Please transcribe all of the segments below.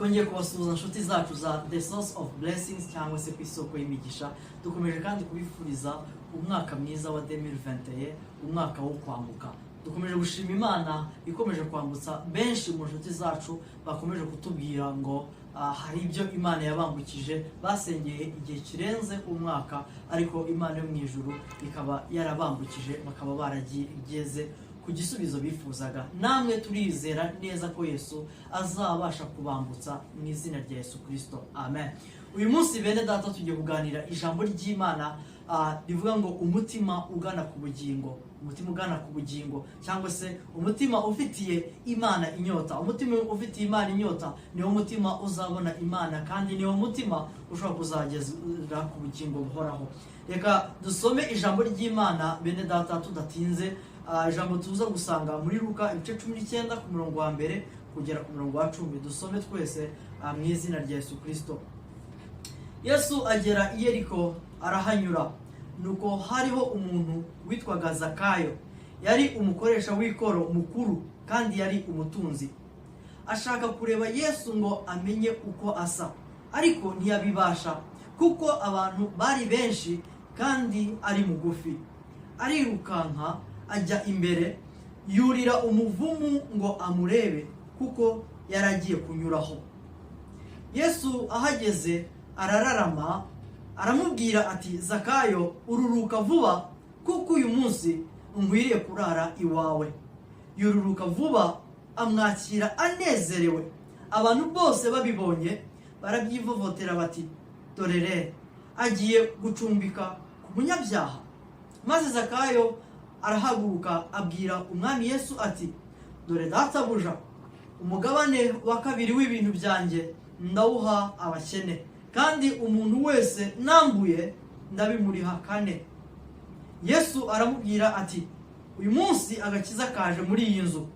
Twongeye kubasuhuza inshuti zacu za The Source of Blessings cyangwa se ku isoko y'imigisha. Dukomeje kandi kubifuriza umwaka mwiza wa 2021, umwaka wo kwambuka. Dukomeje gushima Imana ikomeje kwambutsa benshi mu nshuti zacu bakomeje kutubwira ngo hari ibyo Imana yabambukije basengeye igihe kirenze umwaka, ariko Imana yo mu ijuru ikaba yarabambukije bakaba barageze ku gisubizo bifuzaga. Namwe turizera neza ko Yesu azabasha kubambutsa mu izina rya Yesu Kristo. Amen. Uyu munsi bene data tugiye kuganira ijambo ry'Imana rivuga ngo umutima ugana ku bugingo. Umutima ugana ku bugingo cyangwa se umutima ufitiye Imana inyota. Umutima ufitiye Imana inyota niwo mutima uzabona Imana, kandi niwo mutima ushobora kuzageza ku bugingo buhoraho. Reka dusome ijambo ry'Imana bene data tudatinze. Ijambo tuza gusanga muri Luka ibice 19 ku murongo wa mbere kugera ku murongo wa 10. Dusome twese mu izina rya Yesu Kristo. Yesu agera i Yeriko arahanyura. Nuko hariho umuntu witwaga Zakayo. Yari umukoresha w'ikoro mukuru kandi yari umutunzi. Ashaka kureba Yesu ngo amenye uko asa, ariko ntiyabibasha kuko abantu bari benshi kandi ari mugufi. Arirukanka ajya imbere, yurira umuvumu ngo amurebe kuko yaragiye kunyuraho. Yesu ahageze arararama aramubwira ati, Zakayo, ururuka vuba kuko uyu munsi nkwiriye kurara iwawe. Yururuka vuba amwakira anezerewe. Abantu bose babibonye barabyivovotera bati, dorere agiye gucumbika ku munyabyaha. Maze Zakayo arahaguruka abwira umwami Yesu ati, dore databuja, umugabane wa kabiri w'ibintu byanjye ndawuha abakene, kandi umuntu wese nambuye ndabimuriha kane. Yesu aramubwira ati, uyu munsi agakiza kaje muri iyi nzu,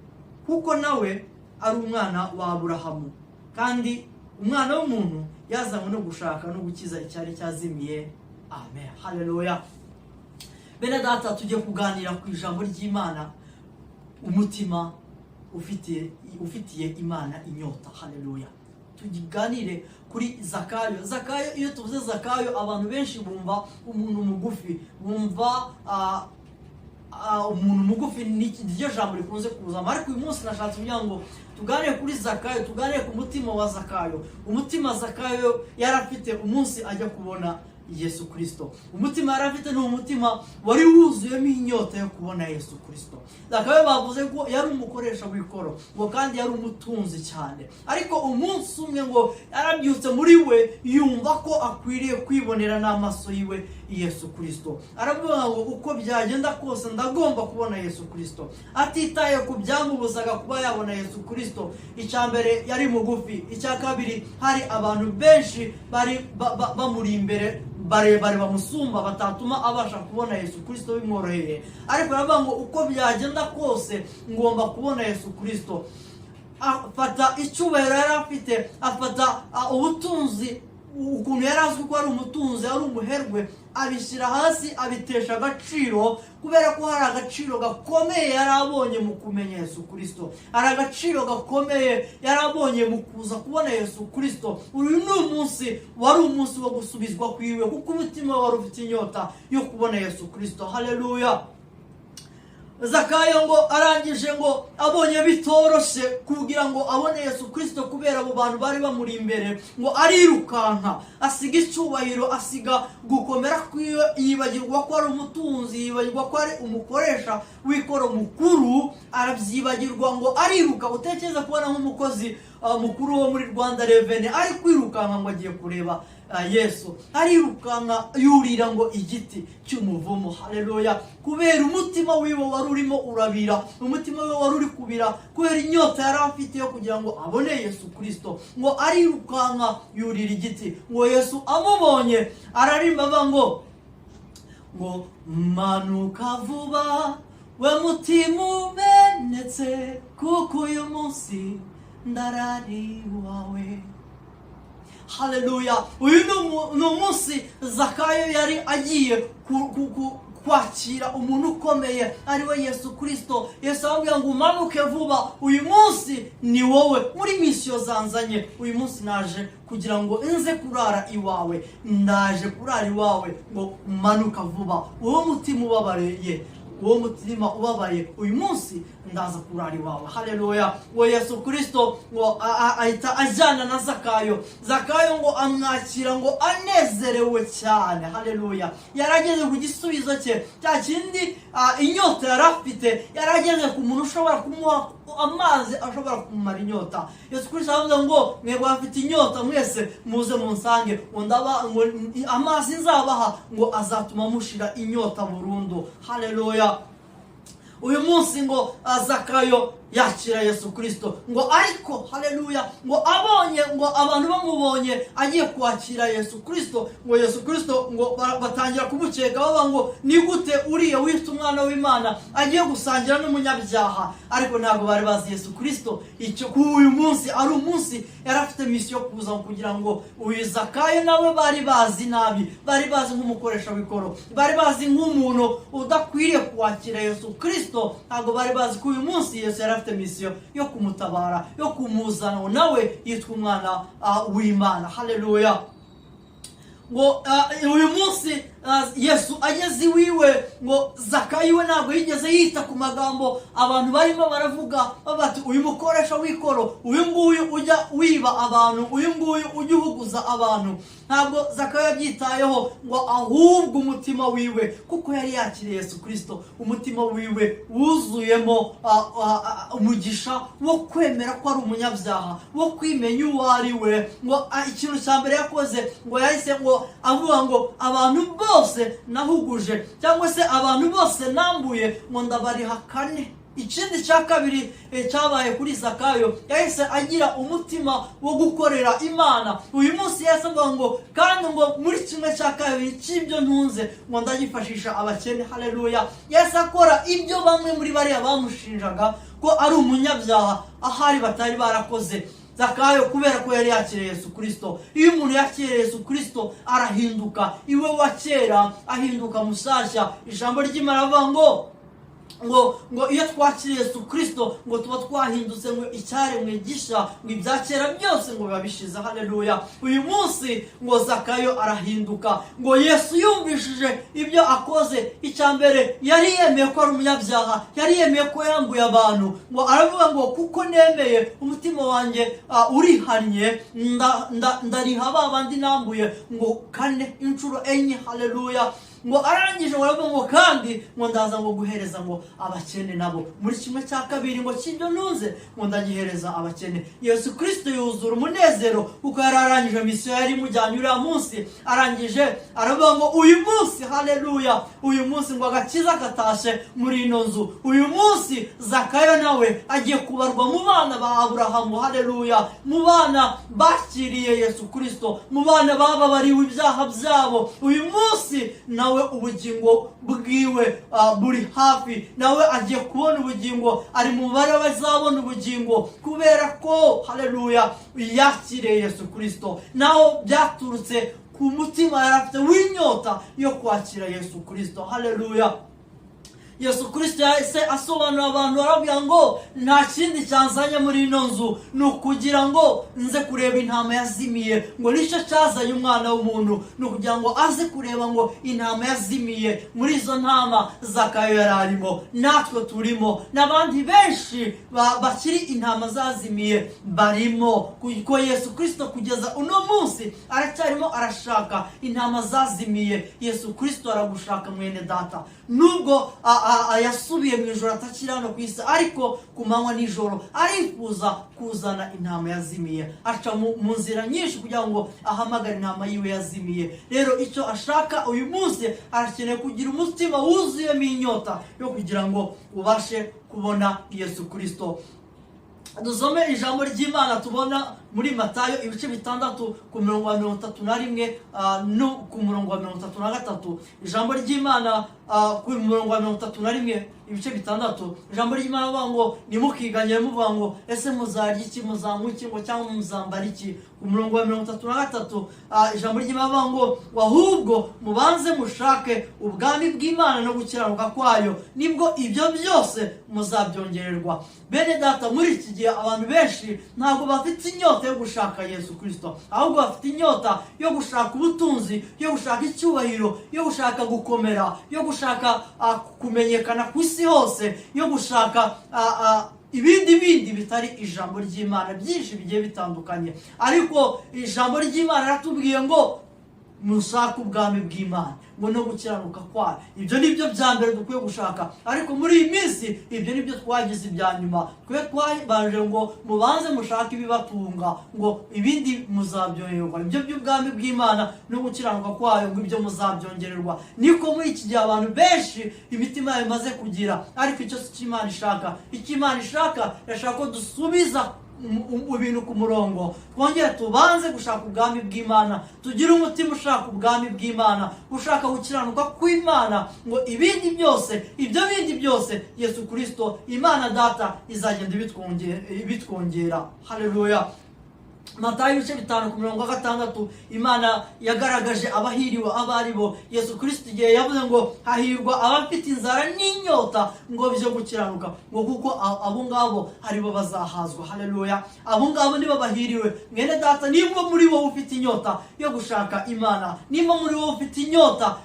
kuko nawe ari umwana wa Aburahamu, kandi umwana w'umuntu yazanywe no gushaka no gukiza icyari cyazimiye. Amen. Haleluya. Bene data tugiye kuganira ku ijambo ry'Imana, umutima ufitiye Imana inyota. Haleluya. Tuganire kuri Zakayo. Zakayo, iyo tuvuze Zakayo abantu benshi bumva umuntu mugufi, bumva umuntu mugufi niryo jambo rikunze kuzamo, ariko uyu munsi nashatse kugira ngo tuganire kuri Zakayo, tuganire ku mutima wa Zakayo. Umutima Zakayo yarafite umunsi ajya kubona Yesu Kristo. Umutima yarafite ni umutima wari wuzuyemo inyota yo kubona Yesu Kristo. Zakayo bavuze ko yari umukoresha w'ikoro, ngo kandi yari umutunzi cyane, ariko umunsi umwe ngo yarabyutse muri we yumva ko akwiriye kwibonera n'amaso yiwe Yesu Kristo. Aravuga ngo uko byagenda kose ndagomba kubona Yesu Kristo, atitaye ku byamubuzaga kuba yabona Yesu Kristo. Icyambere yari mugufi, icya kabiri hari abantu benshi bari bamuri imbere barebare bamusumba batatuma abasha kubona Yesu Kristo bimworoheye, ariko aravuga ngo uko byagenda kose ngomba kubona Yesu Kristo. Afata icyubahiro yari afite, afata ubutunzi, ukuntu yari azwi ko ari umutunzi, ari umuherwe, abishyira hasi, abitesha agaciro, kubera ko hari agaciro gakomeye yari abonye mu kumenya Yesu Kristo. Hari agaciro gakomeye yari abonye mu kuza kubona Yesu Kristo. Uyu ni umunsi wari umunsi wo gusubizwa kwiwe, kuko umutima wari ufite inyota yo kubona Yesu Kristo. Haleluya. Zakayo ngo arangije ngo abonye bitoroshe kugira ngo abone Yesu Kristo kubera abo bantu bari bamuri imbere, ngo arirukanka asiga icyubahiro, asiga gukomera kwiwe, yibagirwa ko ari umutunzi, yibagirwa ko ari umukoresha w'ikoro mukuru, arabyibagirwa ngo ariruka. Utekereza kubona nk'umukozi mukuru wo muri Rwanda Revenue ari kwirukanka ngo agiye kureba Yesu, arirukanka yurira ngo igiti cy'umuvumo. Haleluya. Kubera umutima wiwe wari urimo urabira, umutima wiwe wari uri kubira kubera inyota yari afite yo kugira ngo abone Yesu Kristo, ngo arirukanka yurira igiti. Ngo Yesu amubonye ararimba ngo manuka vuba we mutima umenetse, kuko uyu munsi ndarari wawe. Haleluya. Uyu ni umunsi Zakayo yari agiye kwakira umuntu ukomeye ari we Yesu Kristo. Yesu arambwira ngo umanuke vuba, uyu munsi ni wowe muri misiyo zanzanye. Uyu munsi naje kugira ngo nze kurara iwawe, ndaje kurara iwawe ngo umanuka vuba. Uwo mutima ubabariye, uwo mutima ubabaye, uyu munsi ndaza kurara iwawe. Haleluya. Ngo Yesu Kristo ngo ahita ajyana na Zakayo. Zakayo ngo amwakira ngo anezerewe cyane. Haleluya. Yarageze ku gisubizo cye, cya kindi inyota yarafite, yarageze ku muntu ushobora kumuha amazi ashobora kumara inyota. Yesu Kristo aravuga ngo mwebwe bafite inyota mwese muze munsange, ngo amazi nzabaha ngo azatuma mushira inyota burundu. Haleluya. Uyu munsi ngo Zakayo yakira Yesu Kristo, ngo ariko haleluya, ngo abonye, ngo abantu bamubonye agiye kwakira Yesu Kristo, ngo Yesu Kristo ngo batangira kumukeka baba ngo ni gute uriye wita umwana w'Imana agiye gusangira n'umunyabyaha. Ariko ntabwo bari bazi Yesu Kristo icyo uyu munsi ari umunsi yarafite misiyo kuza kugira ngo uyu Zakayo nawe bari bazi nabi, bari bazi nk'umukoresha w'ikoro, bari bazi nk'umuntu udakwiriye kwakira Yesu Kristo. Ntabwo bari bazi ko uyu munsi Yesu yarafite misiyo yo kumutabara, yo kumuzana nawe yitwa umwana w'Imana. Haleluya. Ngo uyu munsi Yesu ageze iwiwe, ngo Zakayo ntabwo yigeze yita ku magambo abantu barimo baravuga bati uyu mukoresha w'ikoro, uyu nguyu ujya wiba abantu, uyu nguyu ujya uhuguza abantu. Ntabwo Zakayo yabyitayeho, ngo ahubwo umutima wiwe, kuko yari yakiriye Yesu Kristo, umutima wiwe wuzuyemo umugisha wo kwemera ko ari umunyabyaha, wo kwimenya uwo ari we. Ngo ikintu cya mbere yakoze, ngo yahise ngo avuga ngo abantu bose nahuguje, cyangwa se abantu bose nambuye, ngo ndabariha kane. Ikindi cya kabiri cyabaye kuri Zakayo, yahise agira umutima wo gukorera Imana. Uyu munsi Yesu avuga ngo kandi ngo muri kimwe cya kabiri cy'ibyo ntunze ngo ndagifashisha abakene. Haleluya. Yesu akora ibyo bamwe muri bariya bamushinjaga ko ari umunyabyaha ahari batari barakoze. Zakayo kubera ko yari yakiriye Yesu Kristo. Iyo umuntu yakiriye Yesu Kristo arahinduka, iwe wa kera ahinduka mushyashya. Ijambo ry'Imana rivuga ngo iyo twakiriye Yesu Kristo ngo tuba twahindutse ngo icyaremwe gisha, ngo ibya kera byose ngo biba bishize. Haleluya. Uyu munsi ngo Zakayo arahinduka, ngo Yesu yumvishije ibyo akoze. Icya mbere yari yemeye ko ari umunyabyaha, yari yemeye ko yambuye abantu, ngo aravuga ngo kuko nemeye, umutima wanjye urihannye, ndariha ba bandi nambuye ngo kane, inshuro enye. Haleluya. Ngo arangije baravuga ngo kandi ngo ndaza ngo guhereza ngo abakene nabo muri kimwe cya kabiri ngo cy'ibyo ntunze ngo ndagihereza abakene. Yesu Kristo yuzura umunezero kuko yari arangije misiyo yari imujyanye uriya munsi. Arangije aravuga ngo uyu munsi, haleluya, uyu munsi ngo agakiza katashe muri ino nzu. Uyu munsi Zakayo nawe agiye kubarwa mu bana ba Aburahamu. Haleluya. Mu bana bakiriye Yesu Kristo, mu bana bababariwe ibyaha byabo. Uyu munsi nawe ubugingo bwiwe buri hafi, nawe agiye kubona ubugingo, ari mu mubare bazabona ubugingo kubera ko haleluya yakiriye Yesu Kristo. Naho byaturutse ku mutima yarafite w'inyota yo kwakira Yesu Kristo. Haleluya. Yesu Kristo yahise asobanura abantu, arabwira ngo nta kindi cyanzanye muri ino nzu, ni ukugira ngo nze kureba intama yazimiye. Ngo nicyo cyazanye umwana w'umuntu, ni ukugira ngo aze kureba ngo intama yazimiye. Muri izo ntama Zakayo yari arimo, natwe turimo, n'abandi benshi bakiri intama zazimiye barimo. Kuko Yesu Kristo kugeza uno munsi aracyarimo arashaka intama zazimiye. Yesu Kristo aragushaka mwene data, nubwo yasubiye mu ijoro atakiri hano ku isi, ariko ku manywa nijoro arifuza kuzana intama yazimiye. Aca mu nzira nyinshi kugira ngo ahamagare intama yiwe yazimiye. Rero icyo ashaka uyu munsi, arakeneye kugira umutima wuzuyemo inyota yo kugira ngo ubashe kubona Yesu Kristo. Dusome ijambo ry'Imana tubona muri Matayo ibice 6 ku murongo wa 31 no ku murongo wa 33. Ijambo ry'Imana ku murongo wa 31 ibice 6, ijambo ry'Imana bavuga ngo nimukiganye muvuga ngo ese muzarya iki, muzanywa iki, ngo cyangwa muzambara iki. Ku murongo wa 33 ijambo ry'Imana bavuga ngo ahubwo mubanze mushake ubwami bw'Imana no gukiranuka kwayo, nibwo ibyo byose muzabyongererwa. Bene data, muri iki gihe abantu benshi ntabwo bafite inyota yo gushaka Yesu Kristo, ahubwo bafite inyota yo gushaka ubutunzi, yo gushaka icyubahiro, yo gushaka gukomera, yo gushaka kumenyekana ku isi hose, yo gushaka ibindi bitari ijambo ry'Imana byinshi bigiye bitandukanye. Ariko ijambo ry'Imana ratubwiye ngo mushaka ubwami bw'Imana ngo no gukiranuka kwayo. Ibyo nibyo bya mbere dukwiye gushaka. Ariko muri iyi minsi ibyo nibyo twagize ibya nyuma. Twabanje ngo mubanze mushaka ibibatunga, ngo ibindi muzabyongererwa. Ibyo by'ubwami bw'Imana no gukiranuka kwayo ngo ibyo muzabyongererwa. Niko muri iki gihe abantu benshi imitima yabo imaze kugira. Ariko icyo si Imana ishaka. Icyo Imana ishaka, yashaka ko dusubiza ibintu ku murongo, twongere tubanze gushaka ubwami bw'Imana, tugire umutima ushaka ubwami bw'Imana, ushaka gukiranuka kw'Imana, ngo ibindi byose, ibyo bindi byose Yesu Kristo Imana Data izagenda ibitwongera. Haleluya. Matayo ibice 5 ku murongo wa 6 Imana yagaragaje abahiriwe abaribo. Yesu Kristo igihe yavuze ngo hahirwa abafite inzara n'inyota ngo byo gukiranuka, ngo kuko abo ngabo aribo bazahazwa. Haleluya. Abo ngabo nibo bahiriwe. Mwene data, nimba muri wowe ufite inyota yo gushaka Imana, nimba muri wowe ufite inyota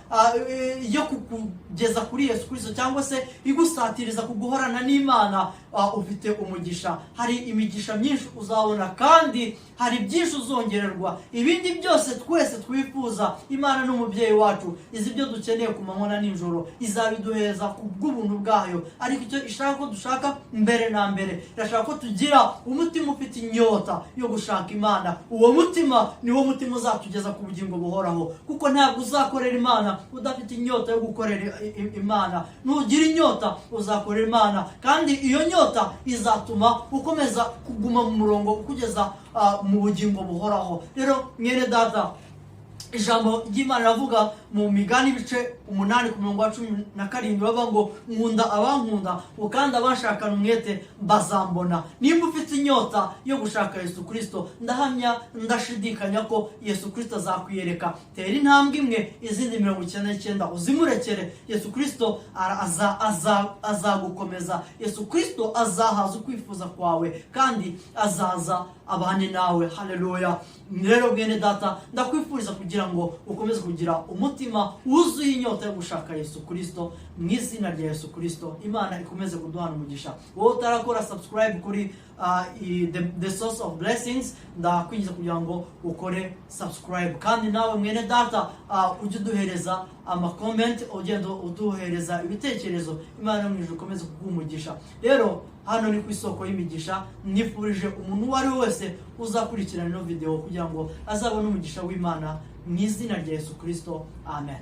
yo kugeza kuri Yesu Kristo, cyangwa se igusatiriza kuguhorana n'Imana, ufite umugisha. Hari imigisha myinshi uzabona, kandi hari byinshi uzongererwa. Ibindi byose twese twifuza, Imana n'umubyeyi wacu izi byo dukeneye ku manywa na nijoro, izabiduheza ku bw'ubuntu bwayo. Ariko icyo ishaka ko dushaka mbere na mbere, irashaka ko tugira umutima ufite inyota yo gushaka Imana. Uwo mutima niwo mutima uzatugeza ku bugingo buhoraho, kuko ntabwo uzakorera Imana udafite inyota yo gukorera Imana. Nugira inyota uzakorera Imana, kandi iyo nyota izatuma ukomeza kuguma mu murongo ukugeza mu bugingo buhoraho. Rero mwene data, ijambo ry'Imana ravuga mu Migani ibice 8 ku murongo wa 17 bavuga ngo nkunda abankunda, kandi abashakana umwete bazambona. Nimba ufite inyota yo gushaka Yesu Kristo, ndahamya ndashidikanya ko Yesu Kristo azakwiyereka. Tera intambwe imwe, izindi 99 uzimurekere. Yesu Kristo azagukomeza. Yesu Kristo azahaza ukwifuza kwawe, kandi azaza abane nawe. Haleluya. Rero bwene data, ndakwifuriza kugira ngo ukomeze kugira umutima wuzuye inyota yo gushaka Yesu Kristo, mu izina rya Yesu Kristo. Imana ikomeze kuduhana umugisha. Wowe utarakora subscribe kuri the source of blessings, ndakwinjiza kugira ngo ukore subscribe. Kandi nawe mwene data, ujye uduhereza comment, ugenda uduhereza ibitekerezo. Imana mu ijuru ikomeze kuguha. Rero hano ni ku isoko y'imigisha. Nifurije umuntu uwo ari wese uzakurikirana ino video kugira ngo azabone umugisha w'Imana, mu izina rya Yesu Kristo. Amen.